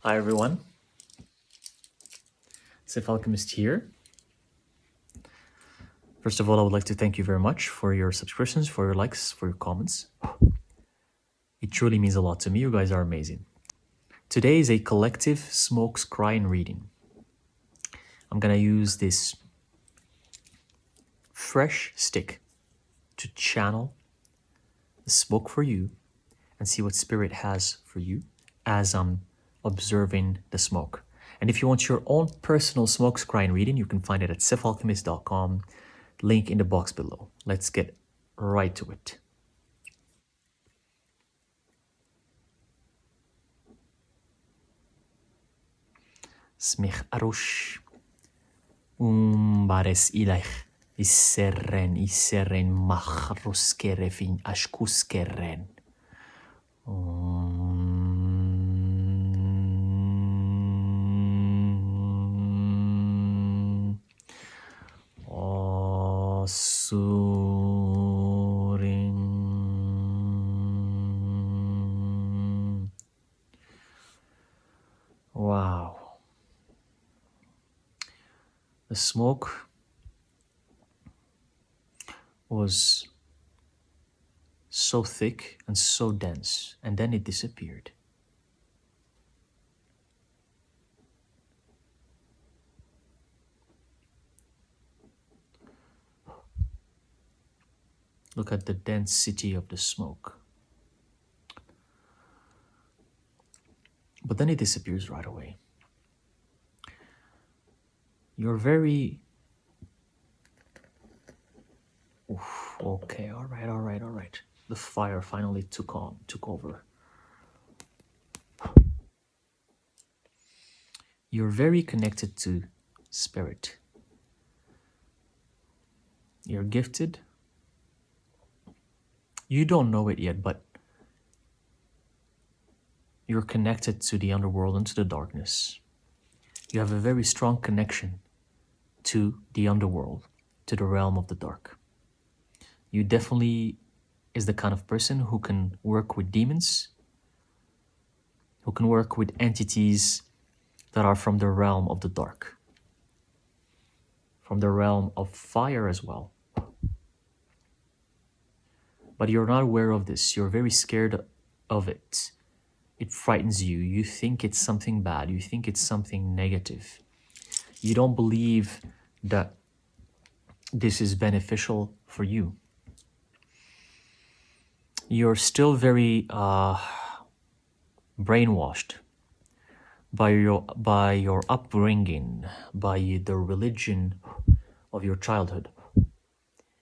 Hi everyone, Alchemist here. First of all, I would like to thank you very much for your subscriptions, for your likes, for your comments. It truly means a lot to me. You guys are amazing. Today is a collective smoke scrying reading. I'm gonna use this fresh stick to channel the smoke for you and see what spirit has for you as I'm observing the smoke. And if you want your own personal smoke scrying reading, you can find it at alchemist.com. Link in the box below. Let's get right to it. Smich arush bares ilaich iseren machruskerefin ashkuskeren. Surin. Wow. The smoke was so thick and so dense, and then it disappeared. Look at the density of the smoke. But then it disappears right away. You're very... Oof, okay, all right. The fire finally took over. You're very connected to spirit. You're gifted. You don't know it yet, but you're connected to the underworld and to the darkness. You have a very strong connection to the underworld, to the realm of the dark. You definitely is the kind of person who can work with demons, who can work with entities that are from the realm of the dark, from the realm of fire as well. But you're not aware of this. You're very scared of it. It frightens you. You think it's something bad. You think it's something negative. You don't believe that this is beneficial for you. You're still very brainwashed by your upbringing, by the religion of your childhood.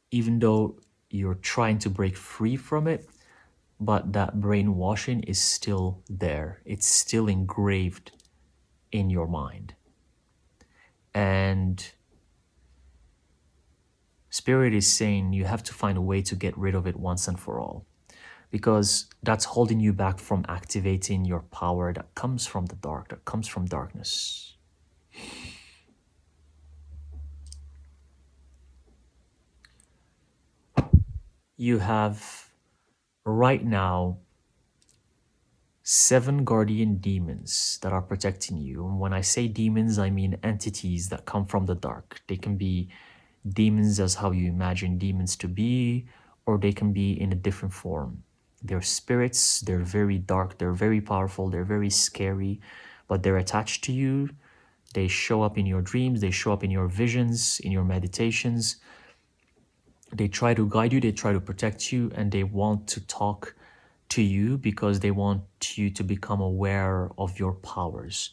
Even though you're trying to break free from it, but that brainwashing is still there. It's still engraved in your mind. And Spirit is saying you have to find a way to get rid of it once and for all, because that's holding you back from activating your power that comes from the dark, that comes from darkness. You have right now 7 guardian demons that are protecting you. And when I say demons, I mean entities that come from the dark. They can be demons as how you imagine demons to be, or they can be in a different form. They're spirits, they're very dark, they're very powerful, they're very scary, but they're attached to you. They show up in your dreams, they show up in your visions, in your meditations. They try to guide you, they try to protect you, and they want to talk to you because they want you to become aware of your powers.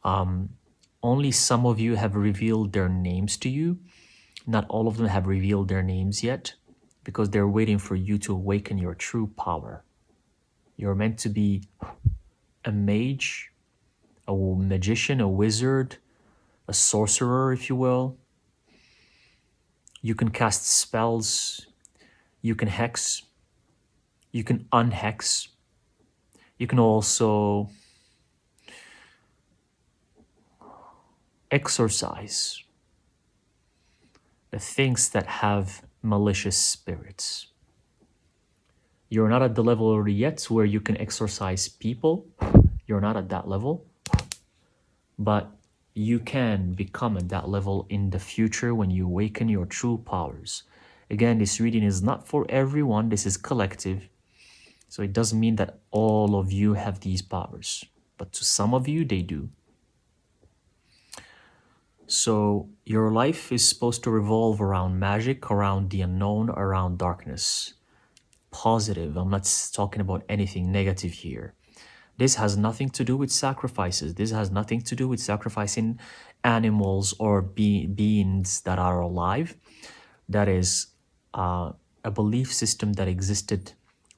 Only some of you have revealed their names to you. Not all of them have revealed their names yet, because they're waiting for you to awaken your true power. You're meant to be a mage, a magician, a wizard, a sorcerer, if you will. You can cast spells, you can hex, you can unhex. You can also exorcise the things that have malicious spirits. You're not at the level yet where you can exorcise people. You're not at that level, but you can become at that level in the future when you awaken your true powers. Again, this reading is not for everyone, this is collective. So it doesn't mean that all of you have these powers, but to some of you, they do. So your life is supposed to revolve around magic, around the unknown, around darkness. Positive. I'm not talking about anything negative here. This has nothing to do with sacrifices. This has nothing to do with sacrificing animals or beings that are alive. That is a belief system that existed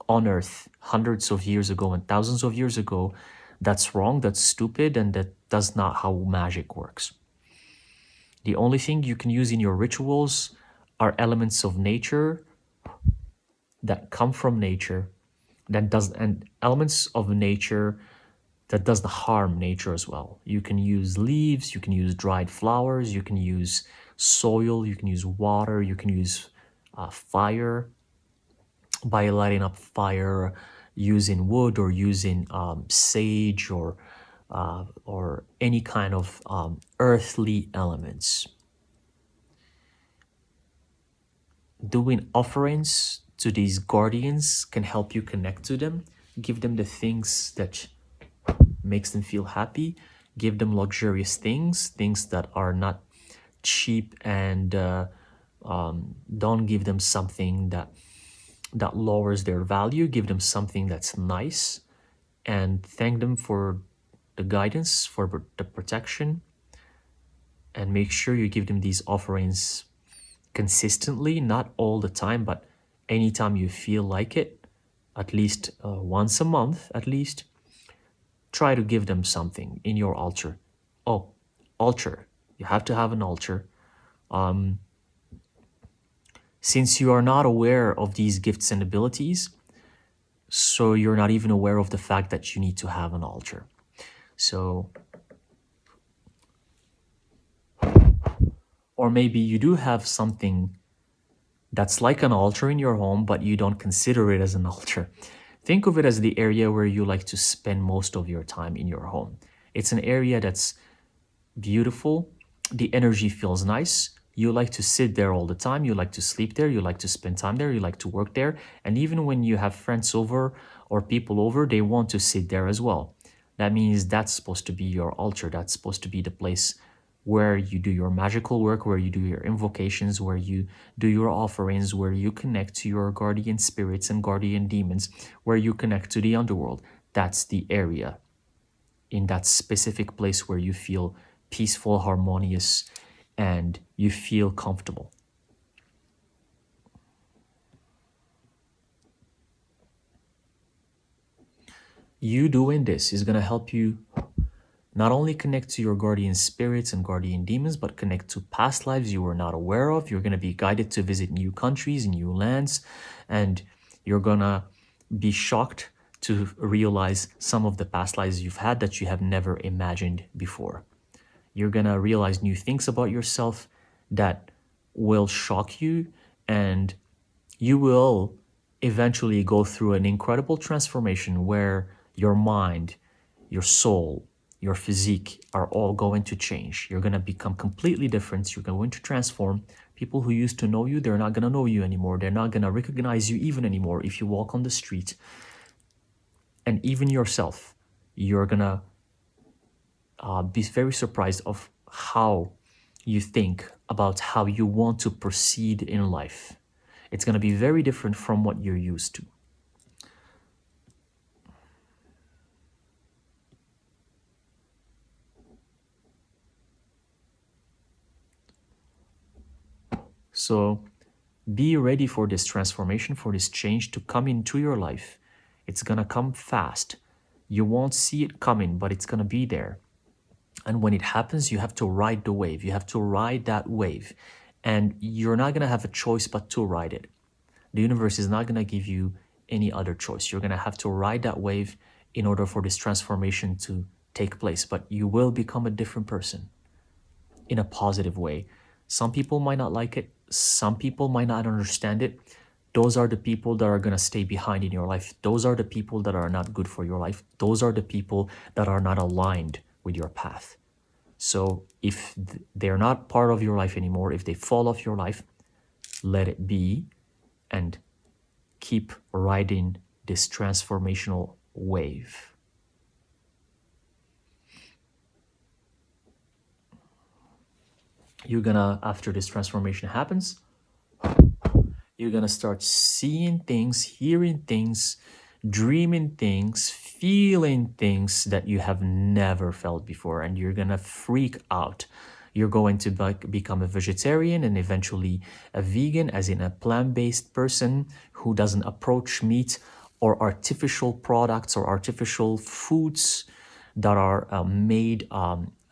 on Earth hundreds of years ago and thousands of years ago. That's wrong, that's stupid, and that's not how magic works. The only thing you can use in your rituals are elements of nature that come from nature, and elements of nature that doesn't harm nature as well. You can use leaves, you can use dried flowers, you can use soil, you can use water, you can use fire by lighting up fire using wood or using sage or any kind of earthly elements. Doing offerings to these guardians can help you connect to them, give them the things that makes them feel happy, give them luxurious things that are not cheap, and don't give them something that lowers their value. Give them something that's nice, and thank them for the guidance, for the protection, and make sure you give them these offerings consistently, not all the time, but anytime you feel like it, at least once a month, at least. Try to give them something in your altar. Oh, altar. You have to have an altar. Since you are not aware of these gifts and abilities, so you're not even aware of the fact that you need to have an altar. So, or maybe you do have something that's like an altar in your home, but you don't consider it as an altar. Think of it as the area where you like to spend most of your time in your home. It's an area that's beautiful. The energy feels nice. You like to sit there all the time. You like to sleep there. You like to spend time there. You like to work there. And even when you have friends over or people over, they want to sit there as well. That means that's supposed to be your altar. That's supposed to be the place where you do your magical work, where you do your invocations, where you do your offerings, where you connect to your guardian spirits and guardian demons, where you connect to the underworld. That's the area in that specific place where you feel peaceful, harmonious, and you feel comfortable. You doing this is going to help you not only connect to your guardian spirits and guardian demons, but connect to past lives you were not aware of. You're going to be guided to visit new countries, new lands, and you're going to be shocked to realize some of the past lives you've had that you have never imagined before. You're going to realize new things about yourself that will shock you, and you will eventually go through an incredible transformation where your mind, your soul, your physique are all going to change. You're going to become completely different. You're going to transform. People who used to know you, they're not going to know you anymore. They're not going to recognize you even anymore if you walk on the street. And even yourself, you're going to be very surprised of how you think about how you want to proceed in life. It's going to be very different from what you're used to. So be ready for this transformation, for this change to come into your life. It's going to come fast. You won't see it coming, but it's going to be there. And when it happens, you have to ride the wave. You have to ride that wave. And you're not going to have a choice but to ride it. The universe is not going to give you any other choice. You're going to have to ride that wave in order for this transformation to take place. But you will become a different person in a positive way. Some people might not like it. Some people might not understand it. Those are the people that are going to stay behind in your life. Those are the people that are not good for your life. Those are the people that are not aligned with your path. So if they're not part of your life anymore, if they fall off your life, let it be and keep riding this transformational wave. You're gonna, after this transformation happens, you're gonna start seeing things, hearing things, dreaming things, feeling things that you have never felt before, and you're gonna freak out. You're going to become a vegetarian and eventually a vegan, as in a plant-based person who doesn't approach meat or artificial products or artificial foods that are made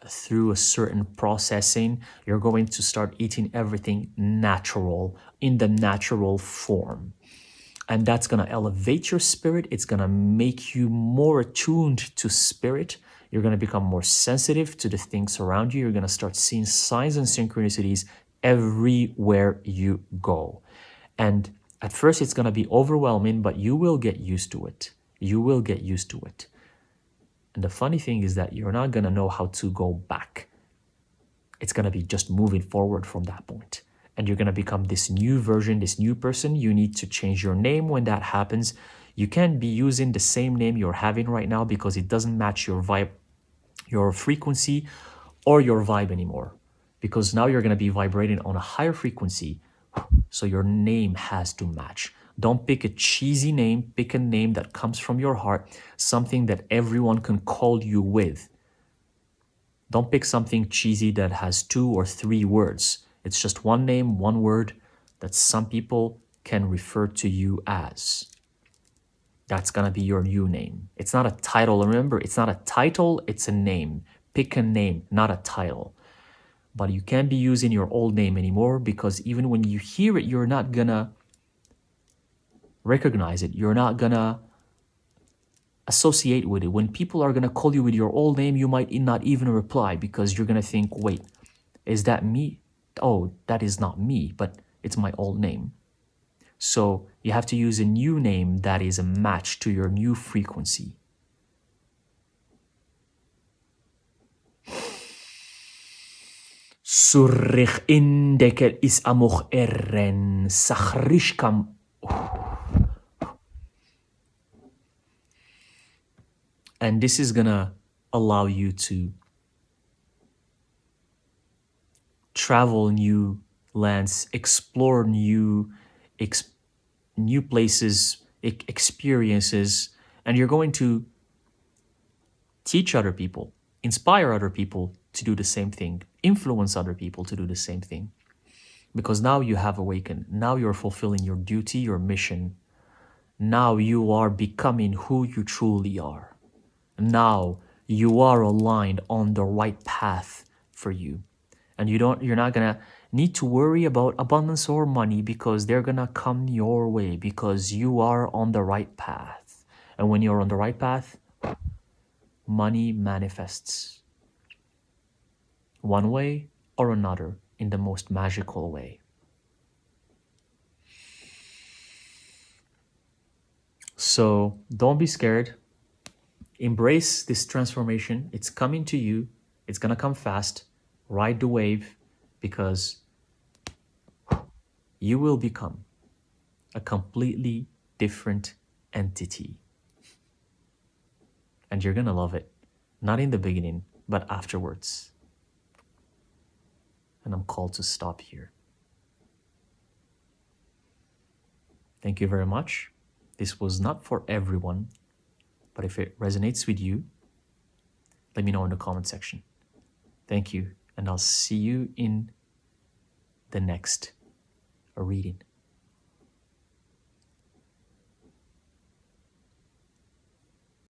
through a certain processing. You're going to start eating everything natural in the natural form. And that's going to elevate your spirit. It's going to make you more attuned to spirit. You're going to become more sensitive to the things around you. You're going to start seeing signs and synchronicities everywhere you go. And at first it's going to be overwhelming, but you will get used to it. You will get used to it. And the funny thing is that you're not going to know how to go back. It's going to be just moving forward from that point. And you're going to become this new version, this new person. You need to change your name when that happens. You can't be using the same name you're having right now because it doesn't match your vibe, your frequency, or your vibe anymore. Because now you're going to be vibrating on a higher frequency. So your name has to match. Don't pick a cheesy name. Pick a name that comes from your heart, something that everyone can call you with. Don't pick something cheesy that has 2 or 3 words. It's just one name, one word that some people can refer to you as. That's gonna be your new name. It's not a title. Remember, it's not a title, it's a name. Pick a name, not a title. But you can't be using your old name anymore because even when you hear it, you're not gonna recognize it. You're not gonna associate with it. When people are gonna call you with your old name, you might not even reply because you're gonna think, wait, is that me? Oh, that is not me, but it's my old name. So you have to use a new name that is a match to your new frequency. Surrich indekel is amoch erren sachrishkam. And this is gonna allow you to travel new lands, explore new places, experiences, and you're going to teach other people, inspire other people to do the same thing, influence other people to do the same thing. Because now you have awakened. Now you're fulfilling your duty, your mission. Now you are becoming who you truly are. Now you are aligned on the right path for you. And you're not gonna need to worry about abundance or money because they're gonna come your way because you are on the right path. And when you're on the right path, money manifests one way or another in the most magical way. So don't be scared. Embrace this transformation. It's coming to you. It's gonna come fast. Ride the wave because you will become a completely different entity. And you're gonna love it. Not in the beginning, but afterwards. And I'm called to stop here. Thank you very much. This was not for everyone, but if it resonates with you, let me know in the comment section. Thank you, and I'll see you in the next reading.